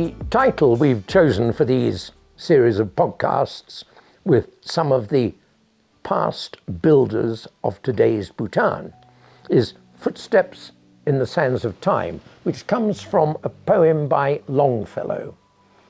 The title we've chosen for these series of podcasts, with some of the past builders of today's Bhutan, is Footsteps in the Sands of Time, which comes from a poem by Longfellow.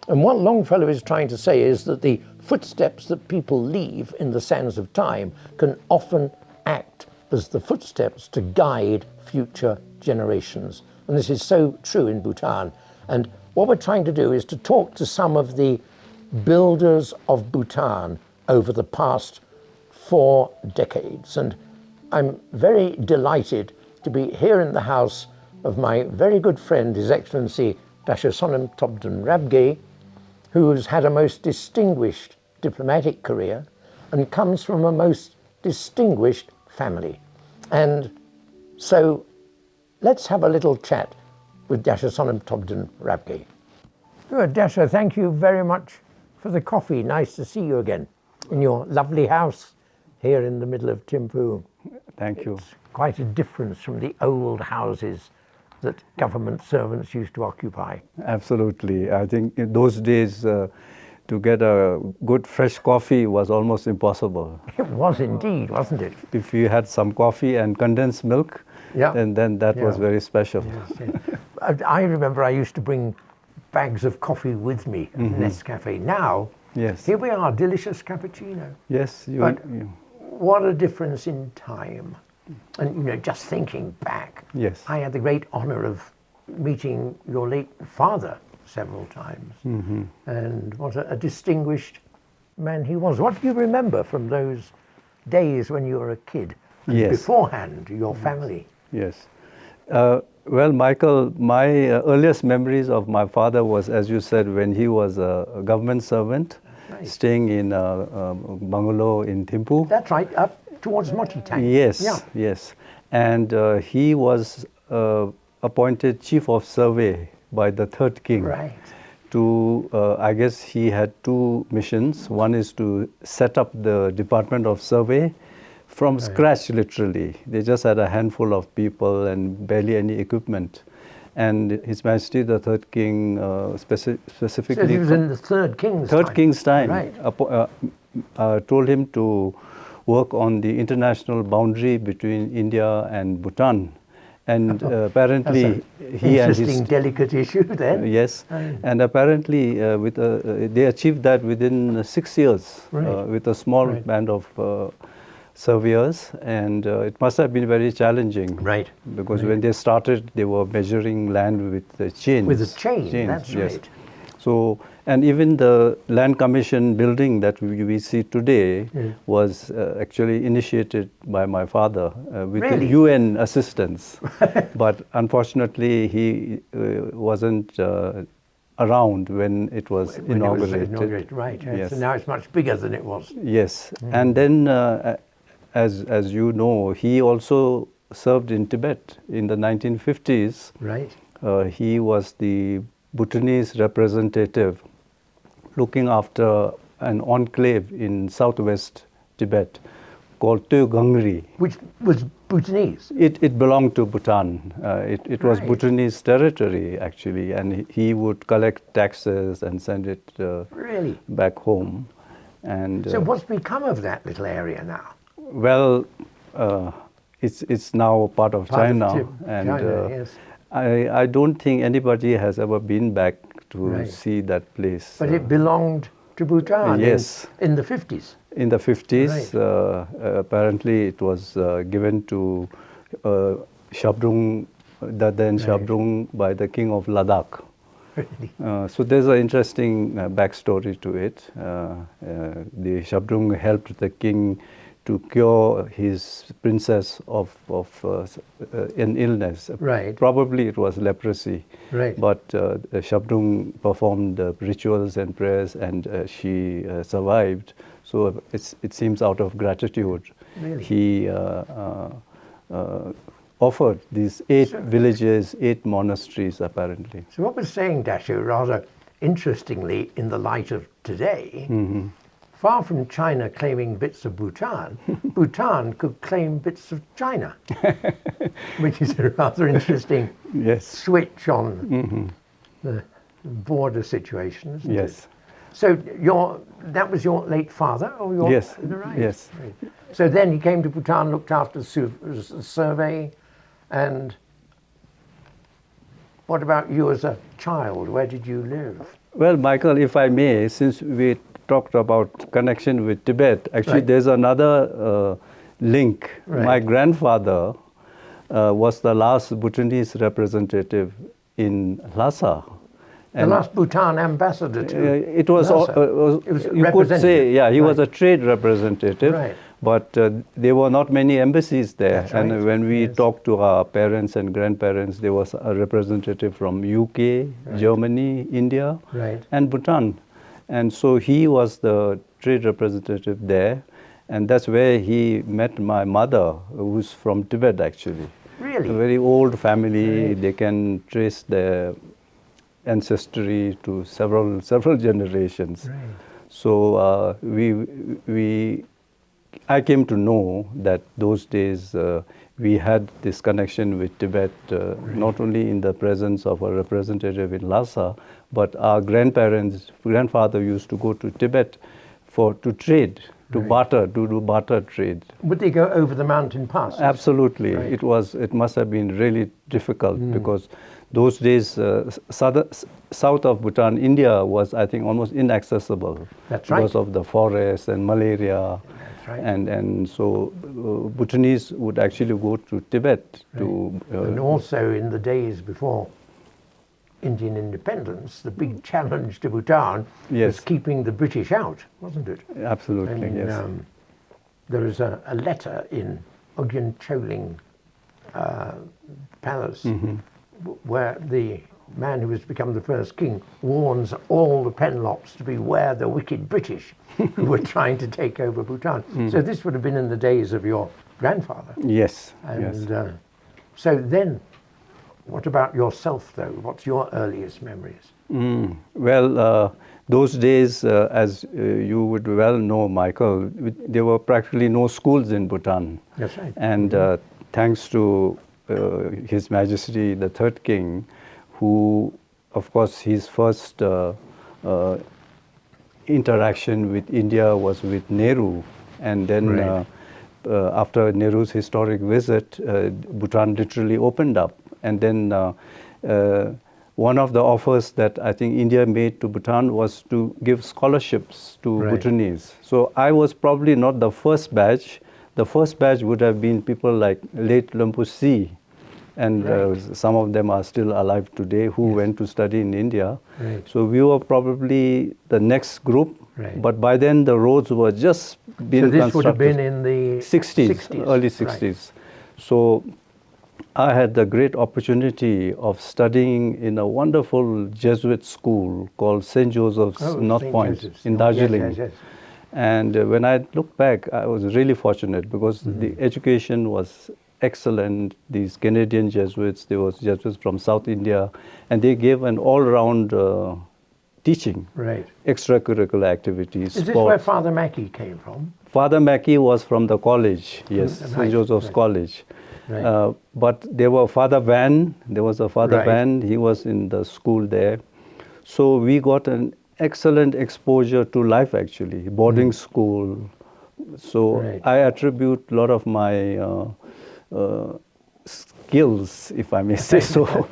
And what Longfellow is trying to say is that the footsteps that people leave in the sands of time can often act as the footsteps to guide future generations. And this is so true in Bhutan. And what we're trying to do is to talk to some of the builders of Bhutan over the past 4 decades. And I'm very delighted to be here in the house of my very good friend, His Excellency Dasho Sonam Tobden Rabgye, who has had a most distinguished diplomatic career and comes from a most distinguished family. And so let's have a little chat with Dasho Sonam Tobden Rabgye. Good, Dasho, thank you very much for the coffee. Nice to see you again in your lovely house here in the middle of Thimphu. Thank you. It's quite a difference from the old houses that government servants used to occupy. Absolutely. I think in those days to get a good fresh coffee was almost impossible. It was indeed, wasn't it? If you had some coffee and condensed milk, then that was very special. Yes. I remember I used to bring bags of coffee with me at Nescafe. Now, here we are, delicious cappuccino. Yes. What a difference in time. And just thinking back, I had the great honor of meeting your late father several times. And what a distinguished man he was. What do you remember from those days when you were a kid? And beforehand, your family? Yes. Well, Michael, my earliest memories of my father was, as you said, when he was a government servant, staying in a bungalow in Thimphu. That's right, up towards Mochi Tang. Yes. And he was appointed chief of survey by the third king. Right. I guess he had 2 missions. One is to set up the Department of Survey from scratch, literally. They just had a handful of people and barely any equipment. And His Majesty the Third King specifically... So he was in the Third King's time. Right. Told him to work on the international boundary between India and Bhutan. And apparently he and his... Interesting, delicate issue then. Yes. And apparently they achieved that within 6 years with a small band of surveyors, and it must have been very challenging. Because when they started, they were measuring land with chains. With a chain, that's right. So, and even the Land Commission building that we see today was actually initiated by my father with the UN assistance. But unfortunately, he wasn't around when it was inaugurated. So now it's much bigger than it was. Yes. And then, as you know, he also served in Tibet in the 1950s. He was the Bhutanese representative looking after an enclave in southwest Tibet called Togden. Which was Bhutanese? It belonged to Bhutan. It was Bhutanese territory, actually, and he would collect taxes and send it back home. And so what's become of that little area now? Well, it's now part of China. I don't think anybody has ever been back to see that place. But it belonged to Bhutan in the 50s? In the 50s, apparently it was given to Shabdrung, Shabdrung by the king of Ladakh. So there's an interesting backstory to it. The Shabdrung helped the king to cure his princess of an illness. Probably it was leprosy. But Shabdrung performed rituals and prayers, and she survived. So it seems out of gratitude. He offered these 8 villages, 8 monasteries, apparently. So what we're saying, Dasho, rather interestingly, in the light of today, far from China claiming bits of Bhutan, Bhutan could claim bits of China, which is a rather interesting switch on the border situation, isn't it? Yes. So that was your late father, or your Yes, right. yes. Right. So then he came to Bhutan, looked after the survey, and what about you as a child? Where did you live? Well, Michael, if I may, since we talked about connection with Tibet, actually Right. there's another link. Right. My grandfather was the last Bhutanese representative in Lhasa. The last Bhutan ambassador to It was, Lhasa. It was you could say, yeah, he was Right. a trade representative, Right. but there were not many embassies there. That's and right. when we Yes. talked to our parents and grandparents, there was a representative from UK, Germany, India, Right. and Bhutan. And so he was the trade representative there, and that's where he met my mother, who's from Tibet actually. Really? A very old family. Right. They can trace their ancestry to several generations. Right. So I came to know that those days we had this connection with Tibet, not only in the presence of a representative in Lhasa, but our grandfather used to go to Tibet to trade, to barter, to do barter trade. Would they go over the mountain passes? Absolutely. Right. It must have been really difficult because those days, south of Bhutan, India was, I think, almost inaccessible. That's right. Because of the forests and malaria. That's right. And so Bhutanese would actually go to Tibet to... And also in the days before Indian independence, the big challenge to Bhutan was keeping the British out, wasn't it? Absolutely, I mean, yes. there is a letter in Ugyen Choling Palace where the man who has become the first king warns all the Penlops to beware the wicked British who were trying to take over Bhutan. So this would have been in the days of your grandfather. Yes, And yes. so then, what about yourself though? What's your earliest memories? Well, those days, as you would well know, Michael, there were practically no schools in Bhutan. That's right. And thanks to His Majesty, the third king, who, of course, his first interaction with India was with Nehru. And then after Nehru's historic visit, Bhutan literally opened up. And then one of the offers that I think India made to Bhutan was to give scholarships to Bhutanese. So I was probably not the first batch. The first batch would have been people like late Lempu Si, and some of them are still alive today, who went to study in India. So we were probably the next group, but by then the roads were just being constructed. So this would have been in the 60s. Early 60s. So I had the great opportunity of studying in a wonderful Jesuit school called St. Joseph's North Point in Darjeeling. And when I look back, I was really fortunate because the education was excellent. These Canadian Jesuits, there was Jesuits from South India, and they gave an all-round teaching, extracurricular activities. Is this where Father Mackey came from? Father Mackey was from the college, yes, St. Joseph's College. But there were Father Van, there was a Father Van, he was in the school there. So we got an excellent exposure to life actually, boarding school. So I attribute a lot of my skills, if I may say so,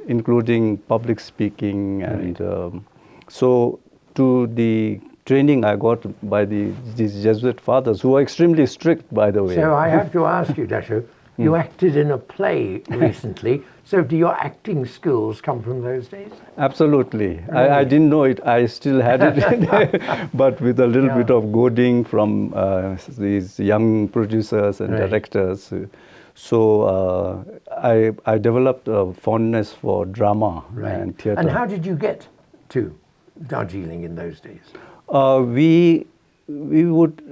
including public speaking and so to the training I got by these Jesuit fathers, who were extremely strict, by the way. So I have to ask you, Dasho, you acted in a play recently, so do your acting skills come from those days? Absolutely. I didn't know it, I still had it, but with a little bit of goading from these young producers and directors. So I developed a fondness for drama and theatre. And how did you get to Darjeeling in those days? We would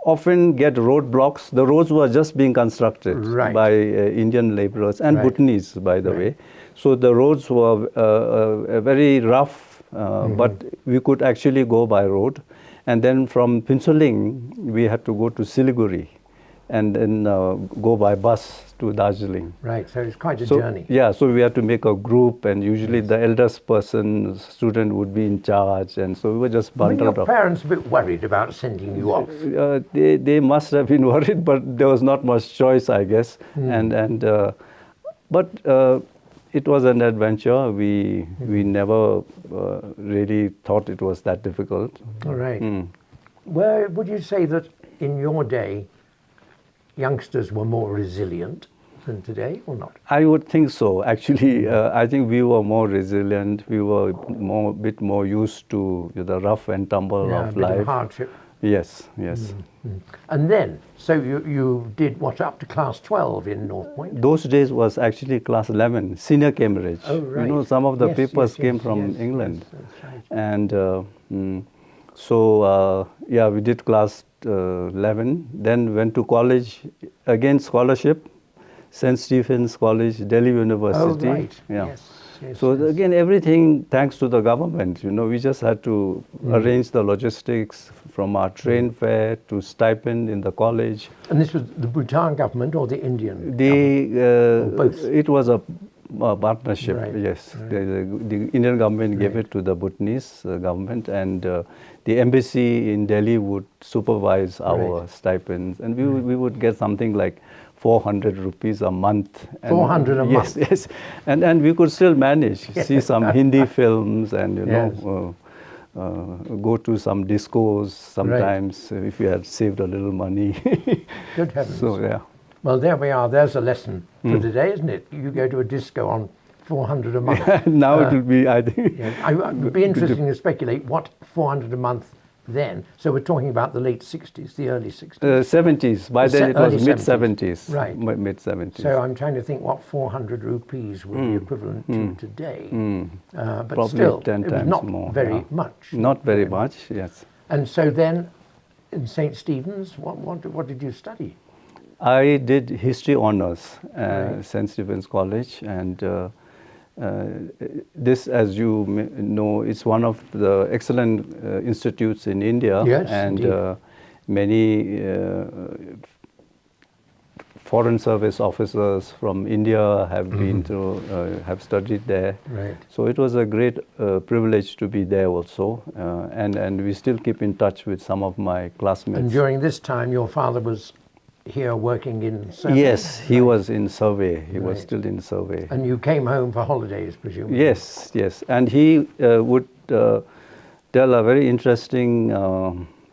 often get roadblocks. The roads were just being constructed by Indian laborers and Bhutanese, by the way. So the roads were very rough, but we could actually go by road. And then from Pinsoling, we had to go to Siliguri. and then go by bus to Darjeeling. Right, so it's quite a So, journey. yeah, so we had to make a group, and usually the eldest person, student, would be in charge, and so we were just Were your bundled up. parents a bit worried about sending you off? They must have been worried, but there was not much choice, I guess. But it was an adventure. We never really thought it was that difficult. All right. Where would you say that in your day, youngsters were more resilient than today, or not? I would think so. Actually, I think we were more resilient. We were a bit more used to the rough and tumble Yeah, a of bit life. of hardship. Yes, yes. And then, so you did what, up to class 12 in North Point? Those days was actually class 11, senior Cambridge. Oh, right. You know, some of the Yes, papers yes, came yes, from yes, England. yes, that's right. And so, yeah, we did class 11, then went to college, again scholarship, St. Stephen's College, Delhi University. Oh, right. Yeah. Yes, So yes. again, everything thanks to the government. You know, we just had to arrange the logistics from our train fare to stipend in the college. And this was the Bhutan government or the Indian government? Both? It was a partnership. Right, Yes, the Indian government gave it to the Bhutanese government, and the embassy in Delhi would supervise our stipends, and we would get something like 400 rupees a month. And 400 a month? Yes, and we could still manage, see some Hindi films, and you know, go to some discos sometimes if we had saved a little money. Good heavens. So, yeah. Well, there we are. There's a lesson for today, isn't it? You go to a disco on 400 a month. Now it will be, I think. It would be interesting to speculate what 400 a month then. So we're talking about the late 60s, the early 60s. 70s. By then it was early mid-70s. Right. Mid-70s. So I'm trying to think what 400 rupees would be equivalent to today. But Probably still, 10 it was times not more. very much. Not very much, yes. And so then, in St. Stephen's, what did you study? I did history honors at St. Stephen's College, and this, as you know, is one of the excellent institutes in India. Yes, and indeed. Many foreign service officers from India have been to have studied there. Right. So it was a great privilege to be there also, and we still keep in touch with some of my classmates. And during this time, your father was here working in survey? Yes, he was in survey. He was Right. still in survey. And you came home for holidays, presumably? Yes, yes. And he would tell a very interesting,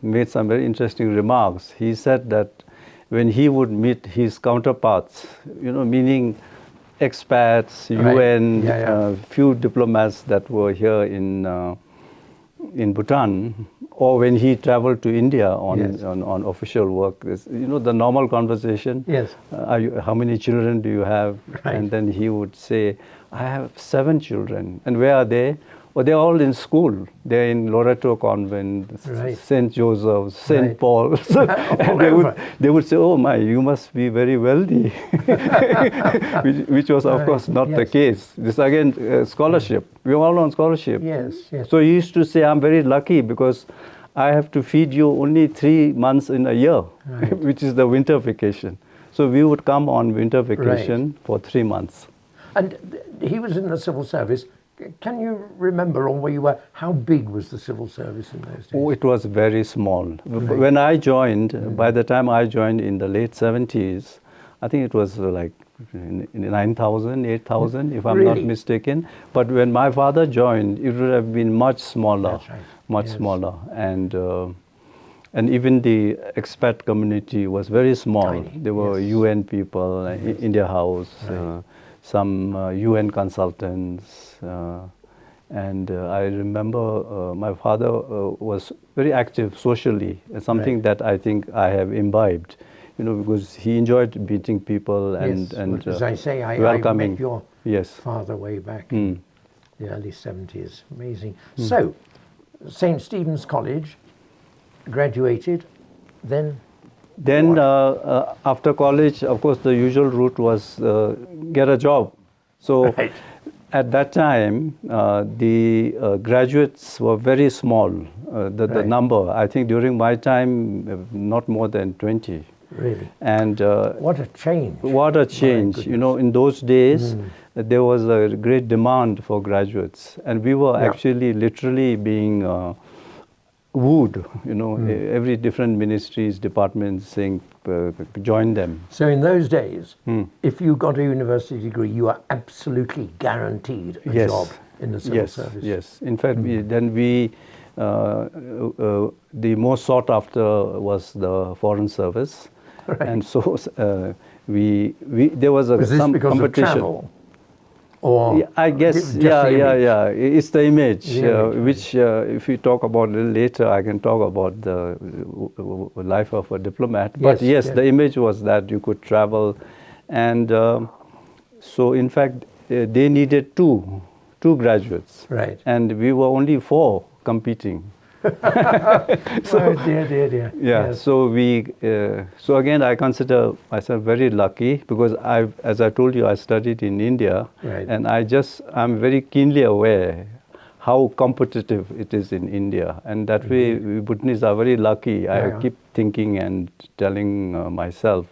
made some very interesting remarks. He said that when he would meet his counterparts, you know, meaning expats, UN, few diplomats that were here in Bhutan, or when he traveled to India on official work, you know, the normal conversation. Yes. How many children do you have? Right. And then he would say, I have 7 children. And where are they? Well, they're all in school. They're in Loreto Convent, Right. St. Joseph's, St. Right. Paul's. And they would say, oh my, you must be very wealthy, which was of course not the case. This again, scholarship. We're all on scholarship. Yes, yes. So he used to say, I'm very lucky because I have to feed you only 3 months in a year, which is the winter vacation. So we would come on winter vacation for 3 months. And he was in the civil service. Can you remember, or where you were, how big was the civil service in those days? Oh, it was very small. When I joined, by the time I joined in the late 70s, I think it was like 9,000, 8,000, if I'm not mistaken. But when my father joined, it would have been much smaller, That's right. much smaller. And even the expat community was very small. Tiny, There were UN people, India House, some UN consultants. And I remember my father was very active socially, something that I think I have imbibed, you know, because he enjoyed meeting people and as I say, I welcoming. met your father way back in the early 70s. Amazing. So, St. Stephen's College, graduated, then? Then after college, of course, the usual route was get a job. So at that time, the graduates were very small. The number, I think during my time, not more than 20. Really? And What a change. what a change. You know, in those days, there was a great demand for graduates. And we were actually literally being wooed, you know, every different ministries, departments saying, join them. So in those days, if you got a university degree, you were absolutely guaranteed a job in the civil service. Yes. In fact, the most sought after was the foreign service. Right. And so there was Was this some because competition. of travel? Or I guess, just the image? It's the image, The image, which if we talk about a little later, I can talk about the life of a diplomat. But yes, the image was that you could travel. And so, in fact, they needed two graduates. Right. And we were only 4 competing. So, dear. Yeah, yes. So again, I consider myself very lucky because as I told you, I studied in India, and I'm very keenly aware how competitive it is in India, and that way we Bhutanese are very lucky. I keep thinking and telling myself.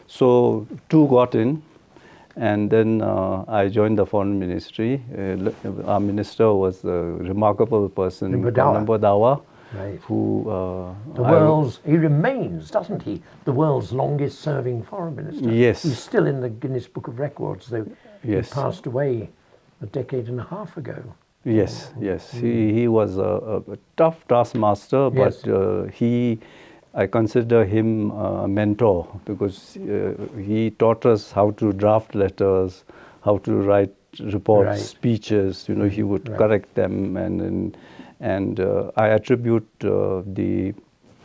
So 2 got in, and then I joined the foreign ministry. Our minister was a remarkable person, Dawa. Right. Who he remains, doesn't he, the world's longest serving foreign minister. Yes. He's still in the Guinness Book of Records, though he passed away a decade and a half ago. Yes. He was a tough taskmaster, but I consider him a mentor because he taught us how to draft letters, how to write reports, speeches. You know, he would correct them, and I attribute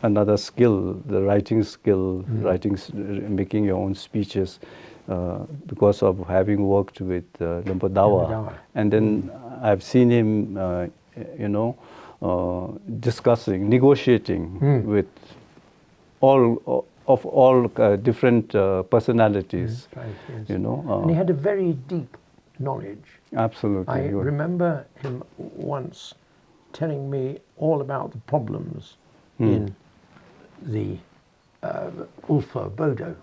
another skill, the writing skill, making your own speeches, because of having worked with Dawa. And then I've seen him, discussing, negotiating with all different personalities. You know, and he had a very deep knowledge. Absolutely. I remember him once telling me all about the problems in the Ulfa Bodo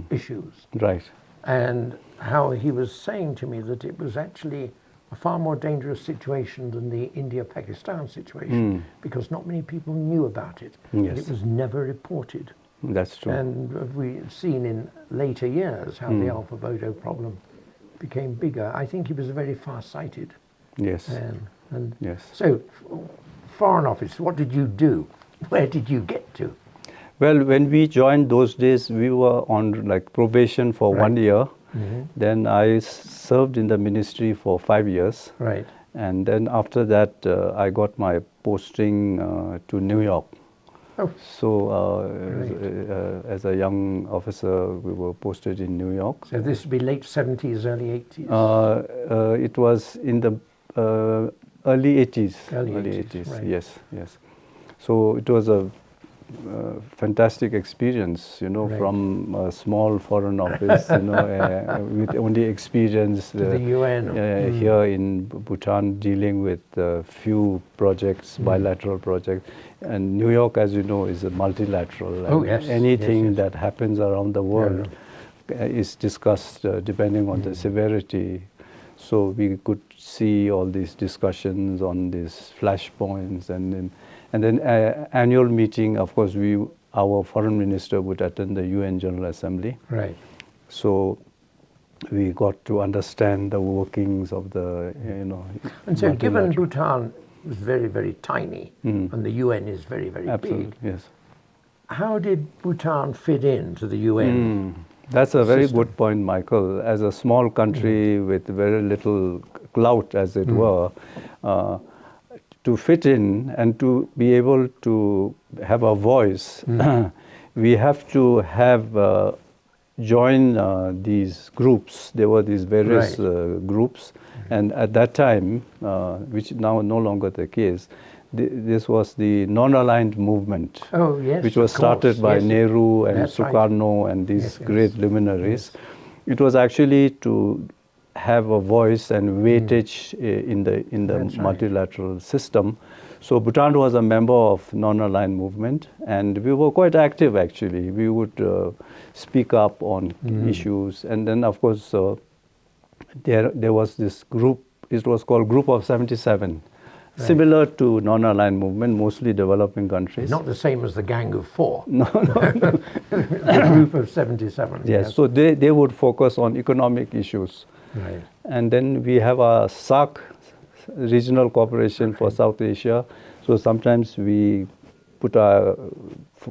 issues. Right. And how he was saying to me that it was actually a far more dangerous situation than the India-Pakistan situation because not many people knew about it. Yes. It was never reported. That's true. And we've seen in later years how the Alpha Bodo problem became bigger. I think he was very far-sighted. Yes. And yes. So, Foreign Office, what did you do? Where did you get to? Well, when we joined those days, we were on like probation for 1 year. Then I served in the ministry for 5 years. Right. And then after that, I got my posting to New York. Oh. So as a young officer, we were posted in New York. So this would be late 70s, early 80s? It was in the early 80s. Early 80s, right. Yes. So it was a fantastic experience, you know, from a small foreign office, you know, with only experience the UN. here in Bhutan, dealing with a few projects, bilateral projects. And New York, as you know, is a multilateral. Oh, yes. Anything that happens around the world is discussed depending on the severity. So we could see all these discussions on these flashpoints, and then annual meeting. Of course, our foreign minister would attend the UN General Assembly. Right. So we got to understand the workings of the, you know. And so, given Bhutan was very, very tiny, and the UN is very, very big. Yes. How did Bhutan fit into the UN? That's a very good point, Michael. As a small country with very little clout, as it were, to fit in and to be able to have a voice, we have to have join these groups. There were these various groups, and at that time, which now no longer the case, this was the non-aligned movement, which was started by Nehru and Sukarno and these great luminaries. It was actually to have a voice and weightage in the That's right. multilateral system. So Bhutan was a member of non-aligned movement, and we were quite active actually. We would speak up on issues, and then of course there was this group. It was called Group of 77. Similar to non-aligned movement, mostly developing countries. Not the same as the Gang of Four. No. The Group of 77. Yes, so they would focus on economic issues. Right. And then we have a SAC, Regional Cooperation for South Asia. So sometimes we put our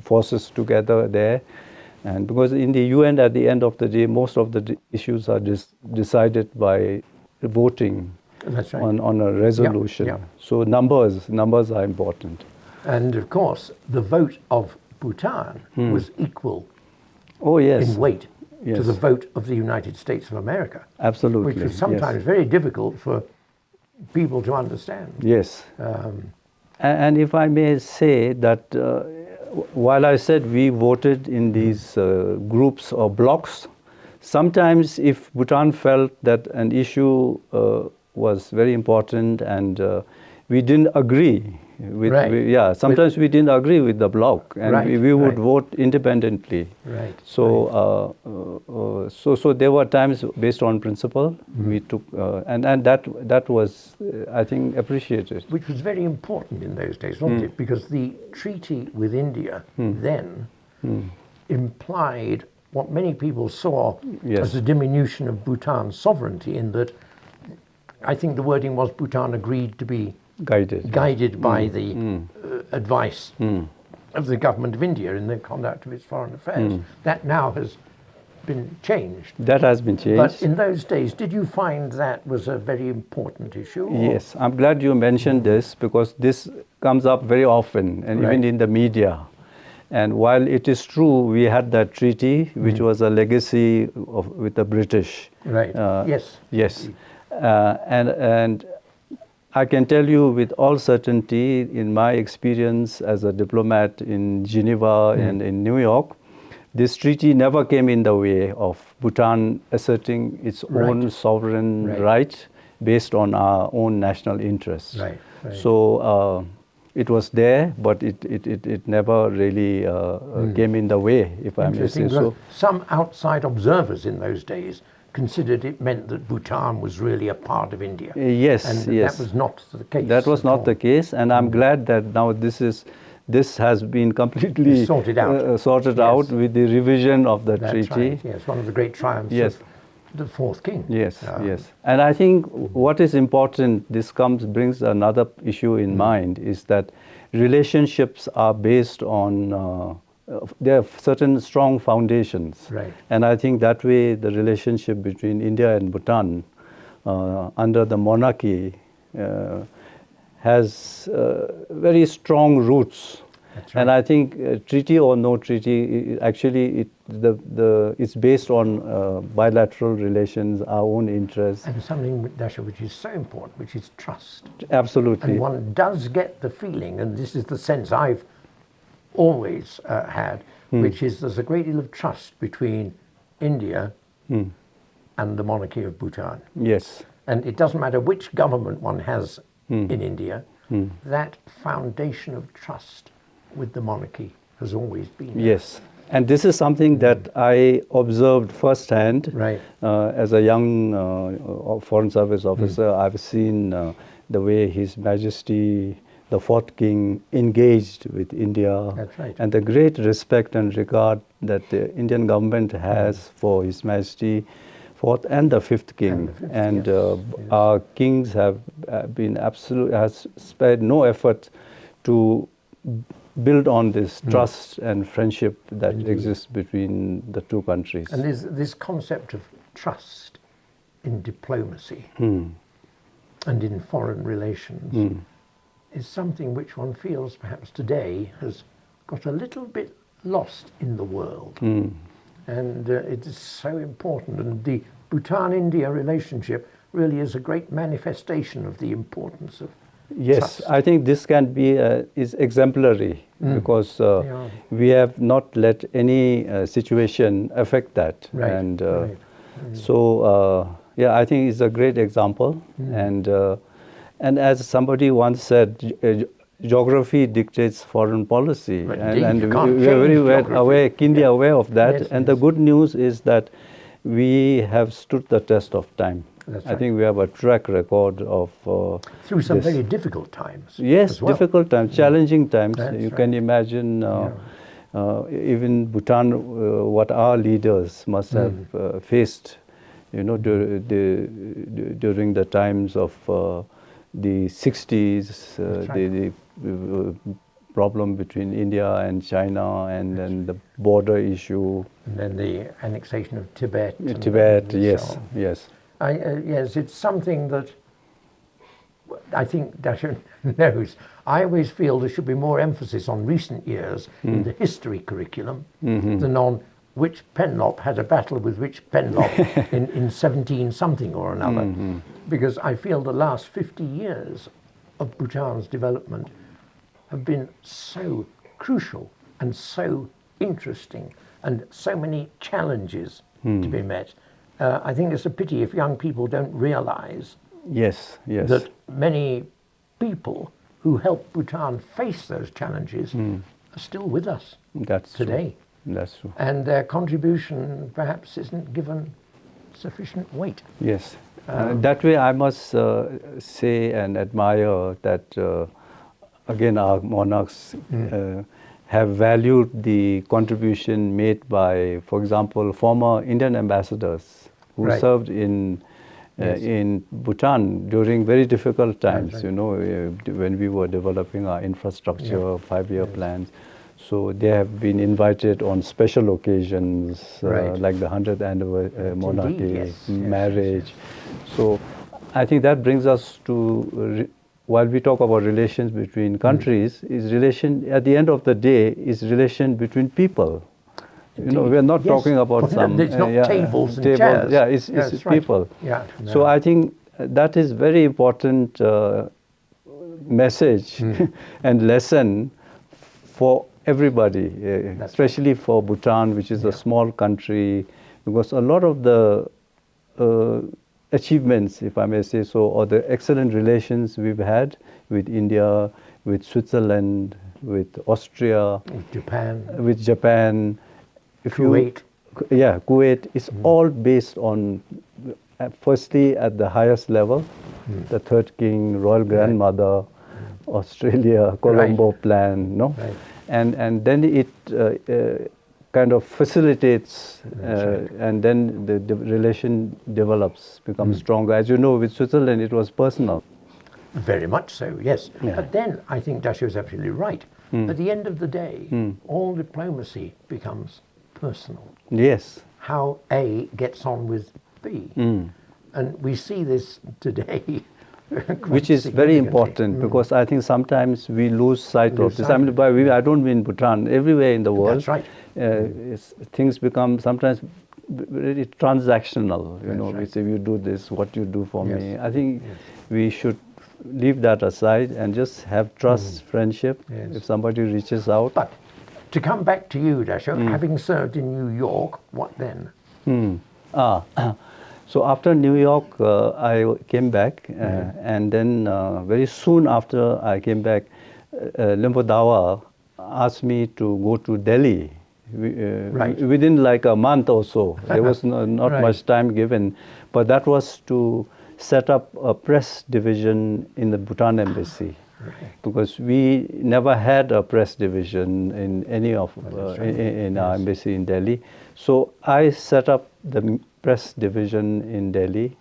forces together there. And because in the UN, at the end of the day, most of the issues are decided by voting. That's right. On a resolution. Yeah. So numbers are important. And of course, the vote of Bhutan was equal Oh yes. in weight to Yes. the vote of the United States of America, Absolutely. which was sometimes very difficult for people to understand. Yes. And if I may say that while I said we voted in these groups or blocks, sometimes if Bhutan felt that an issue was very important and we didn't agree with, Right. sometimes we didn't agree with the bloc, and Right, we would right. vote independently. Right. So, so there were times based on principle we took, and that was, I think, appreciated. Which was very important in those days, wasn't it? Because the treaty with India then implied what many people saw Yes. as a diminution of Bhutan's sovereignty, in that I think the wording was Bhutan agreed to be Guided. by the advice of the government of India in the conduct of its foreign affairs. That now has been changed. That has been changed. But in those days, did you find that was a very important issue? or- Yes, I'm glad you mentioned this, because this comes up very often, and even Right. in the media. And while it is true we had that treaty, which was a legacy with the British. Right. Yes. Yes. And I can tell you with all certainty, in my experience as a diplomat in Geneva and in New York, this treaty never came in the way of Bhutan asserting its own sovereign right based on our own national interests. Right. So it was there, but it never really came in the way, if I may Interesting. say so. Some outside observers in those days considered it meant that Bhutan was really a part of India. Yes, And yes. that was not the case. That was at not all. the case, and I'm glad that now this has been completely Sorted out. sorted Yes. out with the revision of the That's treaty. right. Yes, one of the great triumphs Yes. of the fourth king. Yes, yes. And I think what is important, this brings another issue in mind, is that relationships are based on, there are certain strong foundations. Right. And I think that way the relationship between India and Bhutan under the monarchy has very strong roots. That's right. And I think treaty or no treaty, actually it's based on bilateral relations, our own interests. And something, Dasho, which is so important, which is trust. Absolutely. And one does get the feeling, and this is the sense I've always had, which is there's a great deal of trust between India and the monarchy of Bhutan. Yes. And it doesn't matter which government one has in India, that foundation of trust with the monarchy has always been there. Yes. And this is something that I observed firsthand. Right. As a young Foreign Service officer, I've seen the way His Majesty, the fourth king, engaged with India. That's right. And the great respect and regard that the Indian government has for His Majesty, fourth and the fifth king. And the fifth, yes. Our kings have been has spared no effort to build on this trust and friendship that exists between the two countries. And there's this concept of trust in diplomacy and in foreign relations is something which one feels perhaps today has got a little bit lost in the world. And it is so important. And the Bhutan-India relationship really is a great manifestation of the importance of Yes, trust. I think this can be is exemplary because Yeah. we have not let any situation affect that, Right, and right. so Yeah, I think it's a great example. And as somebody once said, geography dictates foreign policy. Well, And, indeed, and you we can't are very change geography. keenly aware of that. Yes, and the yes. good news is that we have stood the test of time. That's I right. think we have a track record of Through some this. very difficult times. Yes, as well. difficult times, challenging times. That's You right. can imagine even Bhutan, what our leaders must have faced, during the times of the 60s, That's right. the problem between India and China, and then the border issue. And then the annexation of Tibet. Tibet, and yes, so on. yes. Yes, it's something that I think Dasho knows. I always feel there should be more emphasis on recent years in the history curriculum than on which Penlop had a battle with which Penlop in 17 something or another. Because I feel the last 50 years of Bhutan's development have been so crucial and so interesting and so many challenges to be met. I think it's a pity if young people don't realize Yes, yes. that many people who helped Bhutan face those challenges are still with us That's today. True. That's true. And their contribution perhaps isn't given sufficient weight. Yes. That way I must say and admire that, again, our monarchs have valued the contribution made by, for example, former Indian ambassadors who Right. served in Bhutan during very difficult times, right. when we were developing our infrastructure, 5-year plans. So they have been invited on special occasions, Right. like the 100th anniversary monarchy, yes, marriage. So I think that brings us to, while we talk about relations between countries, is relation, at the end of the day, is relation between people. We are not Yes. talking about Well, some... it's not tables and chairs. Yeah, it's That's right. people. Yeah, So no. I think that is very important message and lesson for everybody, especially for Bhutan, which is a small country, because a lot of the achievements, if I may say so, or the excellent relations we've had with India, with Switzerland, with Austria, with Japan, Kuwait. Kuwait is all based on, firstly at the highest level, the third king, royal grandmother, Australia, Colombo plan, no? Right. And then it kind of facilitates, and then the relation develops, becomes stronger. As you know, with Switzerland, it was personal. Very much so, yes. Yeah. But then I think Dasho is absolutely right. At the end of the day, all diplomacy becomes personal. Yes. How A gets on with B. And we see this today. Which is very important, because I think sometimes we lose sight of this. I mean, I don't mean Bhutan, everywhere in the world. That's right. Things become sometimes very transactional. That's We right. say, you do this, what you do for Yes. me. I think we should leave that aside and just have trust, friendship. Yes. If somebody reaches out. But to come back to you, Dasho, having served in New York, what then? So after New York, I came back, and then very soon after I came back, Limpo Dawa asked me to go to Delhi. Right. Within like a month or so. There was not Right. much time given, but that was to set up a press division in the Bhutan embassy. Because we never had a press division in any of in our embassy in Delhi. So I set up the press division in Delhi,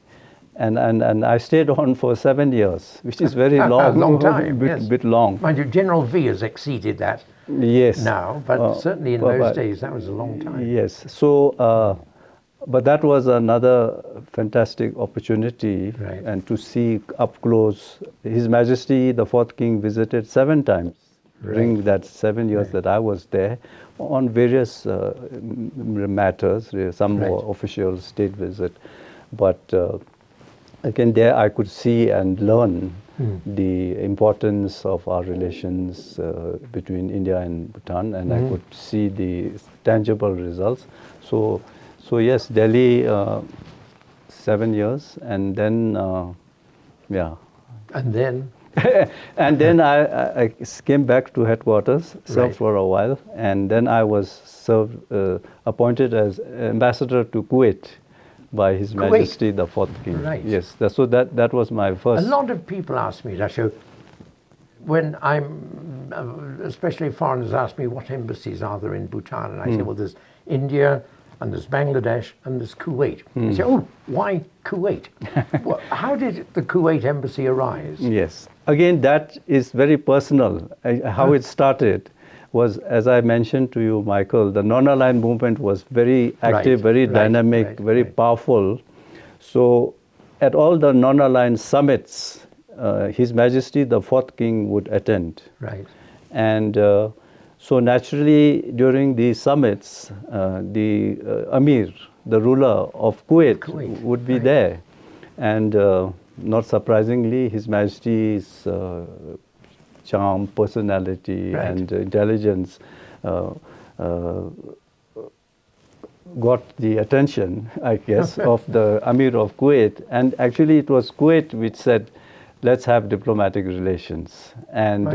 and I stayed on for 7 years, which is very long. Long time, bit long. Mind you, General V has exceeded that Yes. now, but certainly in those days that was a long time. Yes. So, but that was another fantastic opportunity, Right. and to see up close. His Majesty, the fourth king, visited 7 times during that 7 years that I was there, on various matters. Some were official state visit, but again there I could see and learn the importance of our relations between India and Bhutan, and I could see the tangible results. So yes, Delhi 7 years, and then, yeah. And then? And then I came back to headquarters, served Right. for a while, and then I was appointed as ambassador to Kuwait by His Kuwait. Majesty the Fourth King. Right. Yes, so that was my A first. lot of people ask me, Dasho, when especially foreigners ask me what embassies are there in Bhutan, and I say, well, there's India, and there's Bangladesh, and there's Kuwait. They say, oh, why Kuwait? Well, how did the Kuwait embassy arise? Yes. Again, that is very personal. How it started was, as I mentioned to you, Michael, the non-aligned movement was very active, very dynamic, very powerful. So at all the non-aligned summits, His Majesty the Fourth King would attend. Right. And so naturally, during these summits, the Amir, the ruler of Kuwait would be there. And not surprisingly, His Majesty's charm, personality, and intelligence got the attention, I guess, of the Amir of Kuwait. And actually, it was Kuwait which said, let's have diplomatic relations. And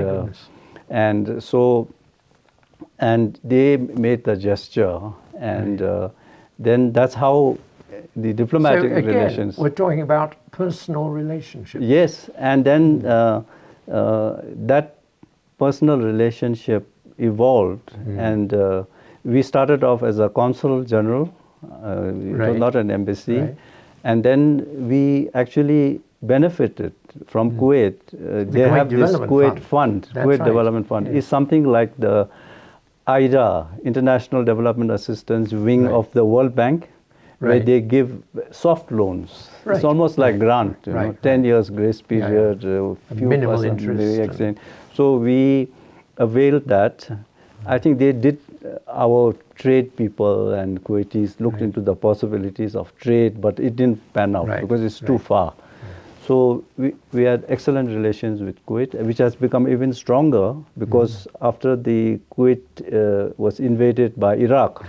and they made the gesture, and then that's how the diplomatic so again, relations. We're talking about personal relationships. Yes, and then that personal relationship evolved, and we started off as a consul general. It was not an embassy, and then we actually benefited from Kuwait. They have this Kuwait Fund, Kuwait Development Fund. It's something like the IDA, International Development Assistance Wing of the World Bank, where they give soft loans. It's almost like grant, you know, 10 years grace period, few minimal interest. So we availed that. I think they did, our trade people and Kuwaitis looked into the possibilities of trade, but it didn't pan out because it's too far. So we had excellent relations with Kuwait, which has become even stronger because after the Kuwait was invaded by Iraq,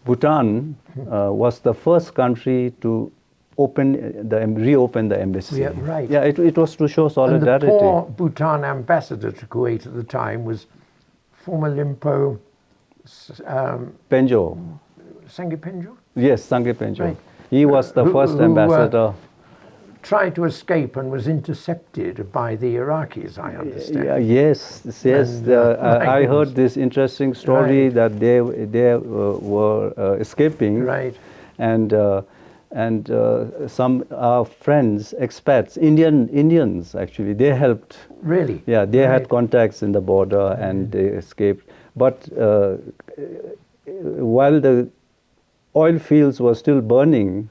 Bhutan was the first country to reopen the embassy. Yeah, it was to show solidarity. And the poor Bhutan ambassador to Kuwait at the time was former Limpo Penjo. Sangye Penjo? Yes, Sangye Penjo. He was the first ambassador. Tried to escape and was intercepted by the Iraqis, I understand. Yes. I heard this interesting story that they were escaping, and some friends, expats, Indians actually, they helped. Really? Yeah, they had contacts in the border and they escaped. But while the oil fields were still burning,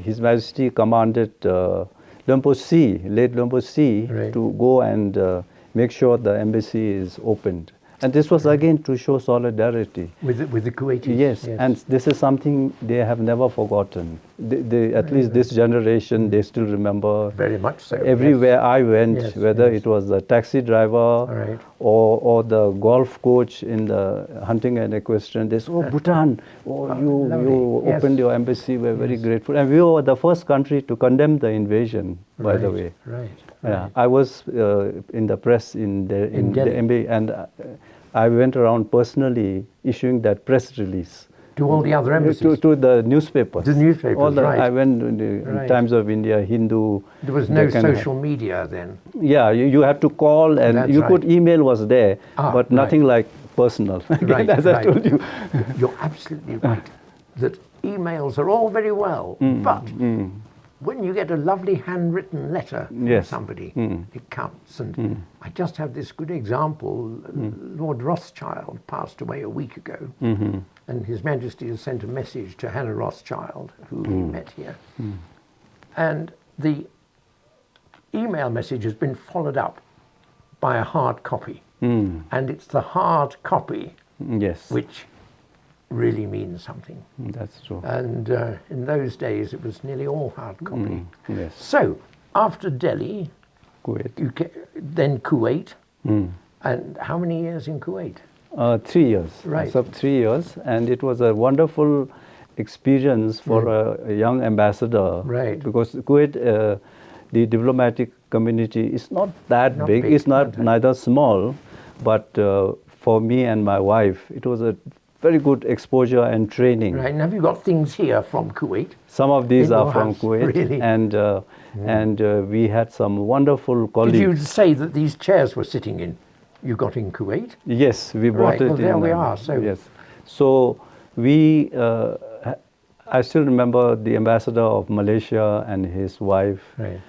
His Majesty commanded Lempo C, late Lempo C, to go and make sure the embassy is opened. And this was again to show solidarity. With the Kuwaitis? Yes, and this is something they have never forgotten. At least this generation, they still remember. Very much so. Everywhere I went, whether it was the taxi driver or the golf coach in the hunting and equestrian, they said, oh, Bhutan, you opened your embassy, we're very grateful. And we were the first country to condemn the invasion, by the way. Yeah, I was in the press in Delhi, and I went around personally issuing that press release. To all the other embassies? To the newspapers. The newspapers, I went in the Times of India, Hindu. There was no social media then? Yeah, you had to call, and you could email was there, but nothing like personal, as I told you. You're absolutely right, that emails are all very well, but when you get a lovely handwritten letter from somebody, it counts. And I just have this good example. Lord Rothschild passed away a week ago, and His Majesty has sent a message to Hannah Rothschild, who we met here. And the email message has been followed up by a hard copy. And it's the hard copy which really means something. That's true. And in those days, it was nearly all hard copy. Yes. So, after Delhi, Kuwait. Then Kuwait, and how many years in Kuwait? 3 years. So 3 years, and it was a wonderful experience for a young ambassador. Right. Because Kuwait, the diplomatic community is not that Not big. big, It's not okay. neither small, but for me and my wife, it was a very good exposure and training. Right. And have you got things here from Kuwait? Some of these In are your from house, Kuwait, really? and we had some wonderful colleagues. Did you say that these chairs were sitting in? You got in Kuwait? Yes, we bought Right, it. well, there in, we are, so- yes, so we. I still remember the ambassador of Malaysia and his wife, Right.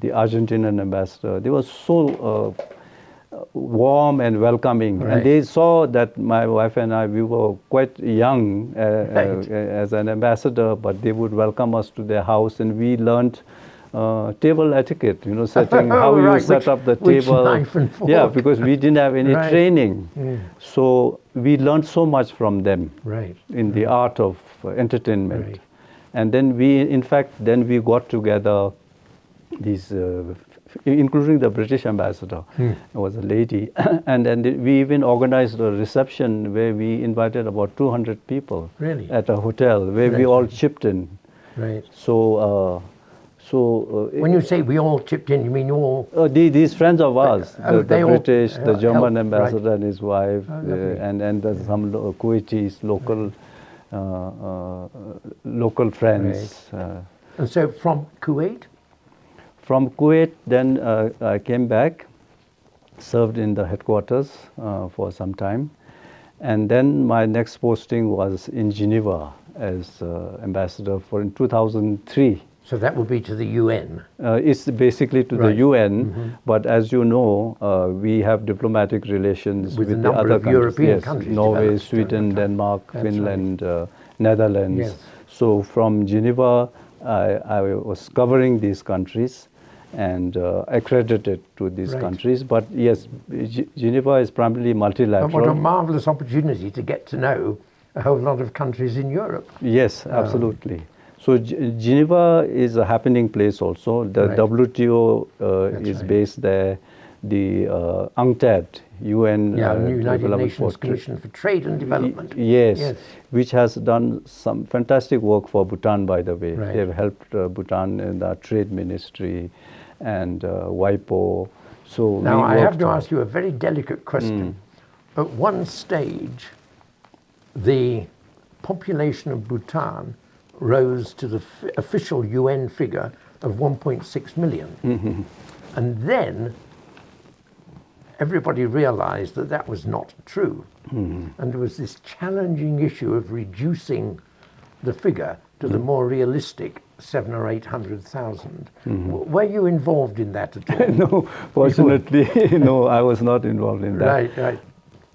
the Argentinian ambassador. They were so warm and welcoming, Right. and they saw that my wife and I, we were quite young Right. as an ambassador, but they would welcome us to their house, and we learned table etiquette, setting how you Right, set up the which table. knife and fork. Yeah, because we didn't have any Right. training. So we learned so much from them Right. in the art of entertainment. Right. And then in fact, we got together these, including the British ambassador, was a lady, and then we even organized a reception where we invited about 200 people Really? at a hotel where we Right. all chipped in. Right. So, When you say we all chipped in, you mean all? these friends of ours, they the all, British, the German helped, ambassador and his wife, lovely. and there's some Kuwaitis, local friends. And so from Kuwait? From Kuwait, then I came back, served in the headquarters for some time, and then my next posting was in Geneva as ambassador in 2003. So that would be to the UN. It's basically to the Right. UN, but as you know, we have diplomatic relations With with a the number other of countries. European Yes, countries Norway, developed during Sweden, that time. Denmark, That's Finland, Netherlands. Yes. So from Geneva, I was covering these countries and accredited to these Right. countries. But yes, Geneva is primarily And what a multilateral. marvelous opportunity to get to know a whole lot of countries in Europe. Yes, absolutely. So Geneva is a happening place also. The Right. WTO That's is right. based there. The UNCTAD, UN United Development Nations for Commission for Trade and Development. Yes, Yes. which has done some fantastic work for Bhutan, by the way. Right. They have helped Bhutan in the trade ministry and WIPO. So Now, we I have worked to on- ask you a very delicate question. At one stage, the population of Bhutan rose to the official UN figure of 1.6 million. And then everybody realized that that was not true. And there was this challenging issue of reducing the figure to the more realistic 700,000 or 800,000. Were you involved in that at all? No, fortunately, no, I was not involved in that. Right, right.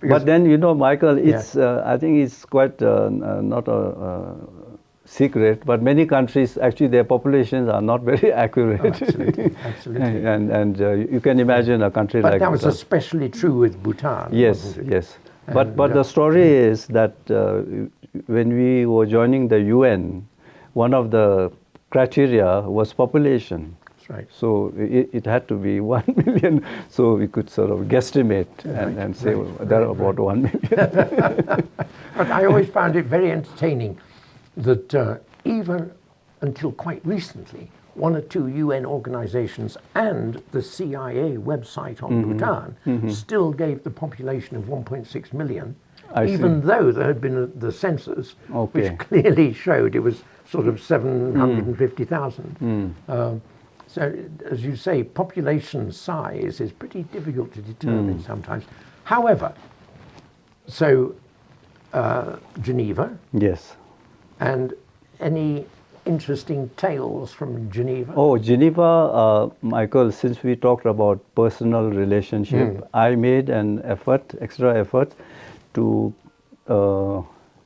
But then, Michael, it's I think it's quite not a secret, but many countries, actually their populations are not very accurate. Oh, absolutely, absolutely. and you can imagine a country But like that was Bhutan. especially true with Bhutan, Yes, wasn't it? yes. But And, the story is that when we were joining the UN, one of the criteria was population. That's right. So it had to be 1 million. So we could sort of guesstimate and say there are about 1 million. But I always found it very entertaining that even until quite recently, one or two UN organizations and the CIA website on Bhutan still gave the population of 1.6 million, even though there had been the census, which clearly showed it was sort of 750,000. So, as you say, population size is pretty difficult to determine sometimes. However, so Geneva, Yes. and any interesting tales from Geneva? Oh, Geneva, Michael, since we talked about personal relationship, I made an extra effort to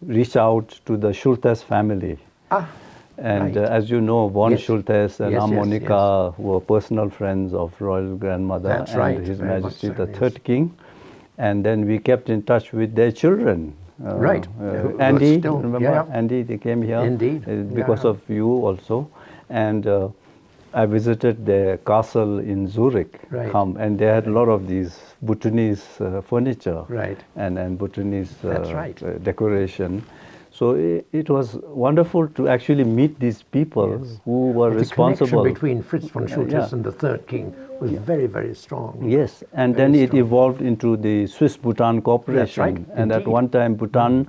reach out to the Schultes family. And right. as you know, von Yes. Schultes and Yes, yes, Monica were personal friends of Royal Grandmother That's and right, His very much Majesty so, the yes. Third King. And then we kept in touch with their children. Right. Who are Andy, still- remember yeah. Andy? They came here. Indeed. Because Yeah. of you also. And I visited their castle in Zurich. Right. And they had a lot of these Bhutanese furniture. Right. And Bhutanese That's right. decoration. So it was wonderful to actually meet these people who were The responsible. connection between Fritz von Schultes yeah. and the third king was very, very strong. Yes, and Very then it strong. evolved into the Swiss-Bhutan cooperation. That's right, And at indeed. one time, Bhutan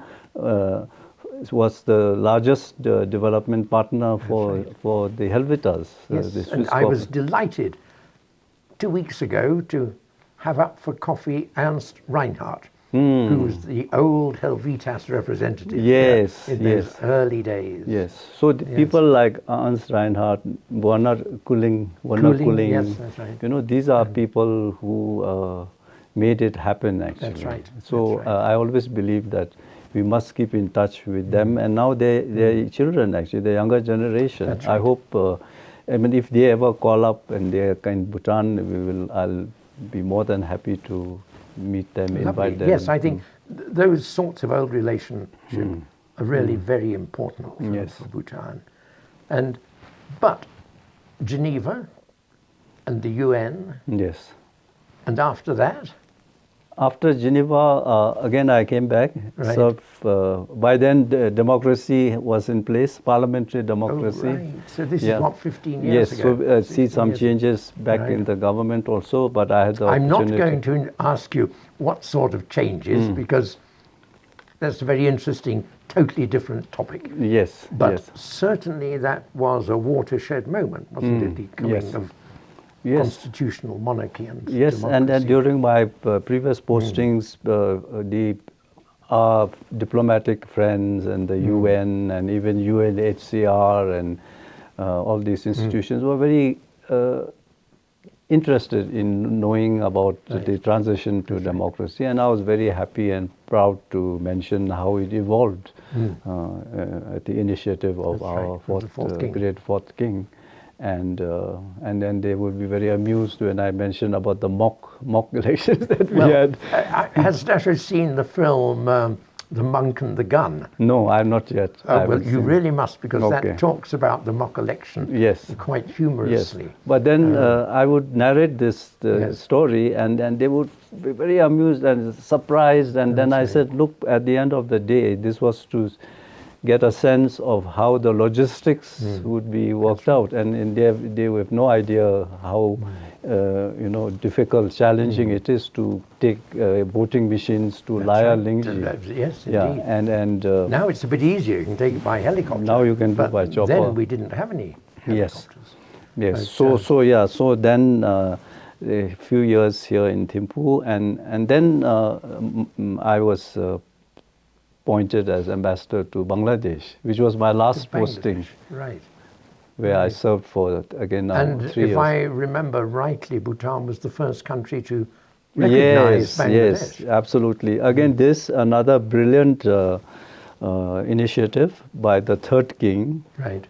was the largest development partner for the Helvetas. Yes, the Swiss and I was delighted 2 weeks ago to have up for coffee Ernst Reinhardt, who was the old Helvetas representative Yes, in those early days. Yes, so the people like Ernst Reinhardt, Werner Kulling, Yes, that's right. you know, these are people who made it happen actually. That's right. So That's right. I always believe that we must keep in touch with them, and now they're children actually, the younger generation. That's I right. hope, I mean, if they ever call up and they're in Bhutan, I'll be more than happy to meet them, Lovely. invite them. Yes, I think those sorts of old relationships are really very important for Bhutan. But Geneva and the UN, Yes. and after that, After Geneva, again I came back. Right. So by then, the democracy was in place, parliamentary democracy. Oh, right. So this Yeah. is what, 15 years Yes, ago? so see 16 some years. changes back Right. in the government also, but I had the I'm not opportunity. going to ask you what sort of changes, because that's a very interesting, totally different topic. Yes, But yes. certainly that was a watershed moment, wasn't it? The coming yes. of Yes. constitutional monarchy and Yes, and democracy. during my previous postings, our diplomatic friends and the UN and even UNHCR and all these institutions were very interested in knowing about the transition to democracy, and I was very happy and proud to mention how it evolved at the initiative of our great fourth king. And then they would be very amused when I mentioned about the mock elections that we had. Has Dasho seen the film The Monk and the Gun? No, I'm not yet. Well, you really must, because Okay. that talks about the mock election quite humorously. Yes, but then I would narrate this story, and they would be very amused and surprised. And then I said, look, at the end of the day, this was to get a sense of how the logistics would be worked out, and they have no idea how difficult, challenging it is to take voting machines to Laya Lingji. Yes, indeed. Yeah, and now it's a bit easier. You can take it by helicopter. Now you can do it by chopper. Then we didn't have any helicopters. Yes. So then a few years here in Thimphu, and then I was appointed as ambassador to Bangladesh, which was my last posting. Right. Where I served for, again, now 3 years. And if I remember rightly, Bhutan was the first country to recognize Bangladesh. Yes, absolutely. Again, this another brilliant initiative by the third king, Right.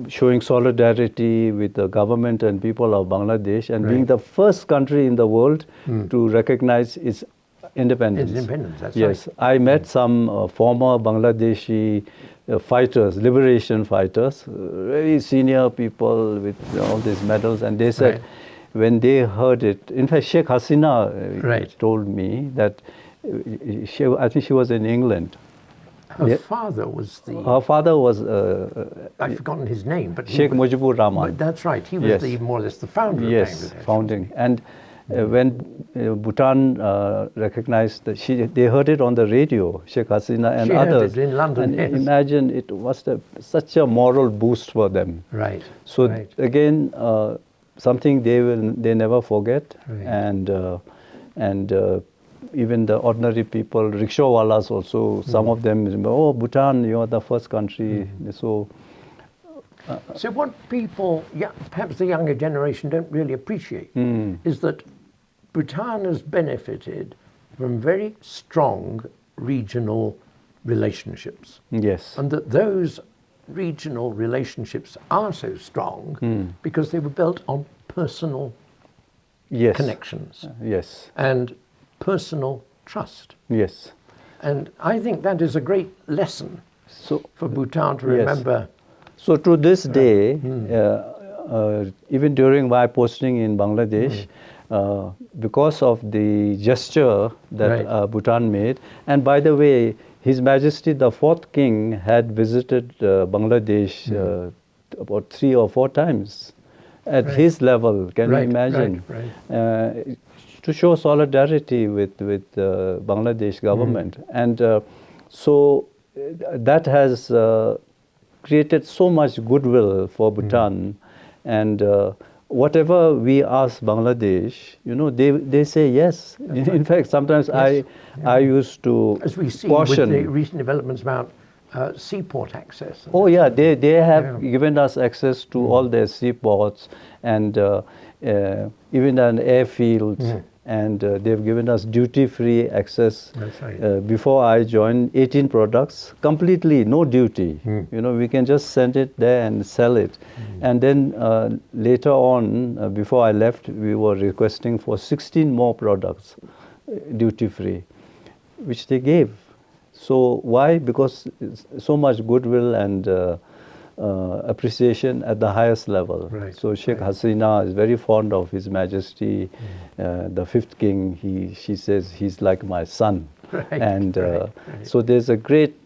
Showing solidarity with the government and people of Bangladesh, and being the first country in the world to recognize its independence. That's yes, right. I met some former Bangladeshi fighters, liberation fighters, very senior people with all these medals, and they said when they heard it, in fact Sheikh Hasina told me that I think she was in England. Her father was the... Her father was... I've forgotten his name, but... Sheikh Mujibur Rahman. That's right, he was more or less the founder of Bangladesh. Yes, founding. And when Bhutan recognized that they heard it on the radio, Sheikh Hasina and others. Heard it in London, and imagine it was such a moral boost for them. Right. So again, something they never forget, and even the ordinary people, rickshaw-wallahs also, some of them remember, oh, Bhutan, you are the first country. So what people, perhaps the younger generation, don't really appreciate is that Bhutan has benefited from very strong regional relationships. Yes. And that those regional relationships are so strong because they were built on personal connections. Yes. And personal trust. Yes. And I think that is a great lesson for Bhutan to remember. So to this day, even during my posting in Bangladesh, because of the gesture that Bhutan made, and by the way, His Majesty the fourth king had visited Bangladesh about 3 or 4 times at his level. Can you imagine? To show solidarity with Bangladesh government. And so that has created so much goodwill for Bhutan. And whatever we ask Bangladesh, they say yes. In fact, sometimes I used to as we see caution. with the recent developments about seaport access. Oh yeah, they have given us access to all their seaports and even an airfield. And they've given us duty-free access. That's right. Before I joined, 18 products, completely no duty. We can just send it there and sell it. And then later on, before I left, we were requesting for 16 more products, duty-free, which they gave. So why? Because so much goodwill and appreciation at the highest level. So Sheikh Hasina is very fond of His Majesty, the fifth king. She says he's like my son. And so there's a great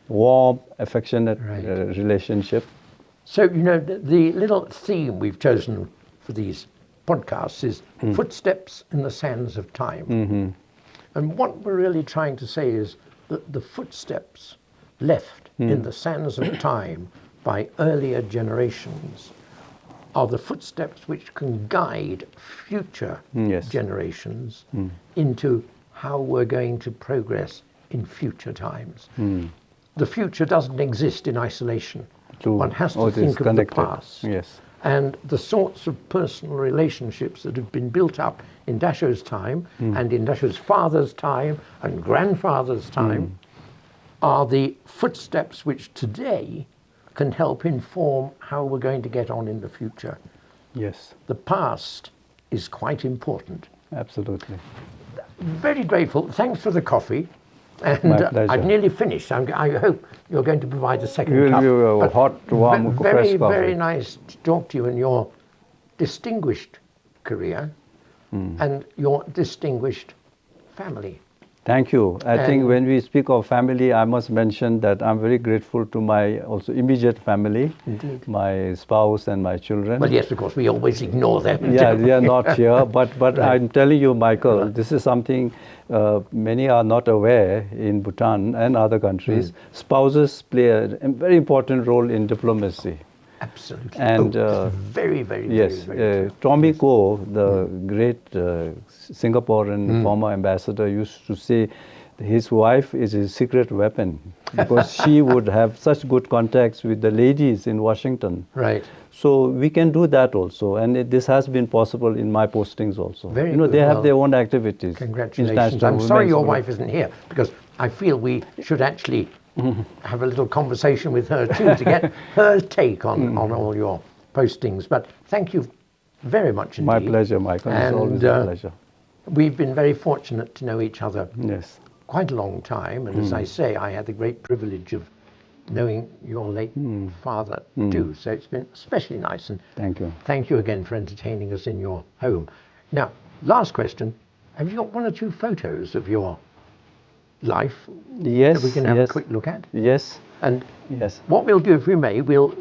warm, affectionate relationship. So, the little theme we've chosen for these podcasts is footsteps in the sands of time. And what we're really trying to say is that the footsteps left in the sands of time by earlier generations are the footsteps which can guide future generations into how we're going to progress in future times. The future doesn't exist in isolation. One has to think of the past. And the sorts of personal relationships that have been built up in Dasho's time and in Dasho's father's time and grandfather's time are the footsteps which today can help inform how we're going to get on in the future. The past is quite important. Absolutely. Very grateful. Thanks for the coffee. And My pleasure. I've nearly finished. I hope you're going to provide a second cup. A hot, warm, fresh coffee. Very nice to talk to you in your distinguished career and your distinguished family. Thank you. I think when we speak of family, I must mention that I'm very grateful to my also immediate family, my spouse and my children. Well, yes, of course, we always ignore them. Yeah, they are not here. But I'm telling you, Michael, this is something many are not aware in Bhutan and other countries. Spouses play a very important role in diplomacy. Absolutely. And very, very true. Tommy Ko, the great Singaporean former ambassador, used to say his wife is his secret weapon because she would have such good contacts with the ladies in Washington. So we can do that also, and this has been possible in my postings also. Very good. They have their own activities. Congratulations. I'm sorry your wife isn't here because I feel we should actually have a little conversation with her too to get her take on all your postings. But thank you very much indeed. My pleasure, Michael. It's always a pleasure. We've been very fortunate to know each other quite a long time. And as I say, I had the great privilege of knowing your late father too. So it's been especially nice. And thank you. Thank you again for entertaining us in your home. Now, last question. Have you got 1 or 2 photos of your life that we can have a quick look at? And what we'll do, if we may, we'll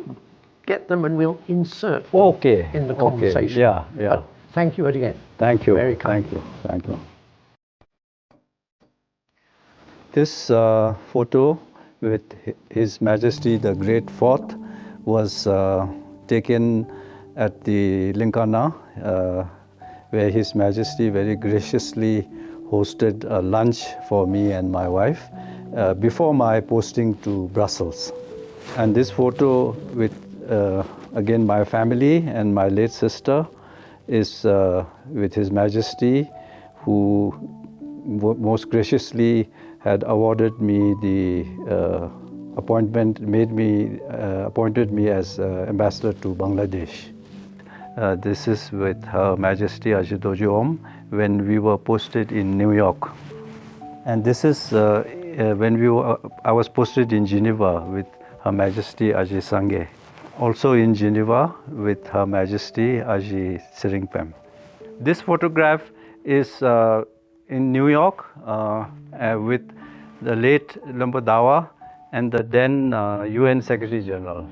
get them and we'll insert them in the conversation. But thank you again. Thank you. Very kind. Thank you. This photo with His Majesty the Great Fourth was taken at the Linkana, where His Majesty very graciously hosted a lunch for me and my wife before my posting to Brussels. And this photo with, again, my family and my late sister is with His Majesty, who most graciously had awarded me the appointed me as ambassador to Bangladesh. This is with Her Majesty Ajidojom when we were posted in New York. And this is when I was posted in Geneva with Her Majesty Ajay Sangye. Also in Geneva with Her Majesty Ajay Siringpem. This photograph is in New York with the late Lempo Dawa, and the then UN Secretary General.